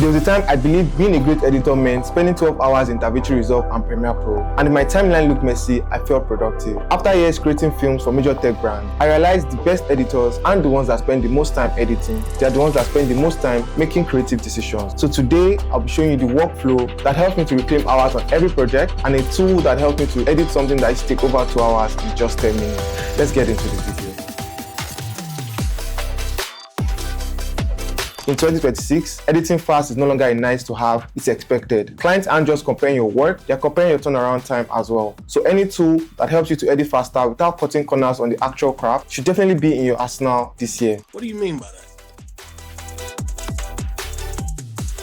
There was a time I believed being a great editor meant spending 12 hours in DaVinci Resolve and Premiere Pro, and if my timeline looked messy, I felt productive. After years creating films for major tech brands, I realized the best editors aren't the ones that spend the most time editing, they are the ones that spend the most time making creative decisions. So today, I'll be showing you the workflow that helps me to reclaim hours on every project, and a tool that helps me to edit something that used to take over 2 hours in just 10 minutes. Let's get into the video. In 2026, editing fast is no longer a nice to have, it's expected. Clients aren't just comparing your work, they're comparing your turnaround time as well. So any tool that helps you to edit faster without cutting corners on the actual craft should definitely be in your arsenal this year. What do you mean by that?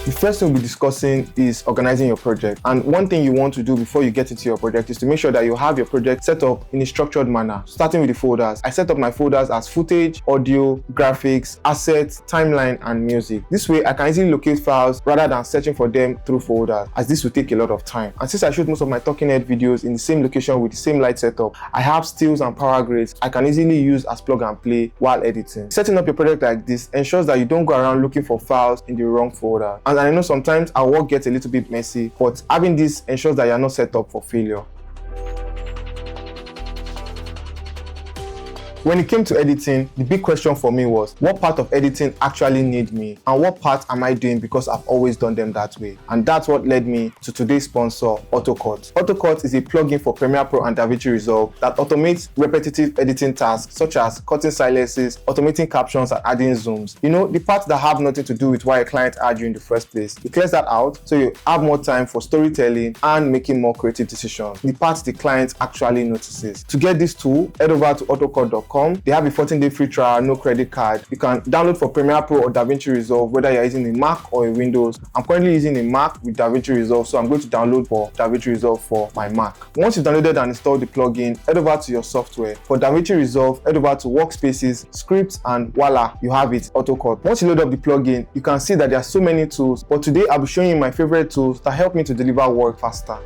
The first thing we'll be discussing is organizing your project. And one thing you want to do before you get into your project is to make sure that you have your project set up in a structured manner. Starting with the folders. I set up my folders as footage, audio, graphics, assets, timeline, and music. This way I can easily locate files rather than searching for them through folders, as this will take a lot of time. And since I shoot most of my talking head videos in the same location with the same light setup, I have stills and power grades I can easily use as plug and play while editing. Setting up your project like this ensures that you don't go around looking for files in the wrong folder. And I know sometimes our work gets a little bit messy, but having this ensures that you're not set up for failure. When it came to editing, the big question for me was, what part of editing actually need me? And what part am I doing because I've always done them that way? And that's what led me to today's sponsor, AutoCut. AutoCut is a plugin for Premiere Pro and DaVinci Resolve that automates repetitive editing tasks such as cutting silences, automating captions, and adding zooms. You know, the parts that have nothing to do with why a client hired you in the first place. It clears that out so you have more time for storytelling and making more creative decisions. The parts the client actually notices. To get this tool, head over to autocut.com. They have a 14-day free trial, no credit card. You can download for Premiere Pro or DaVinci Resolve, whether you're using a Mac or a Windows. I'm currently using a Mac with DaVinci Resolve, so I'm going to download for DaVinci Resolve for my Mac. Once you've downloaded and installed the plugin, head over to your software. For DaVinci Resolve, head over to Workspaces, Scripts, and voila, you have it, AutoCut. Once you load up the plugin, you can see that there are so many tools, but today I'll be showing you my favorite tools that help me to deliver work faster.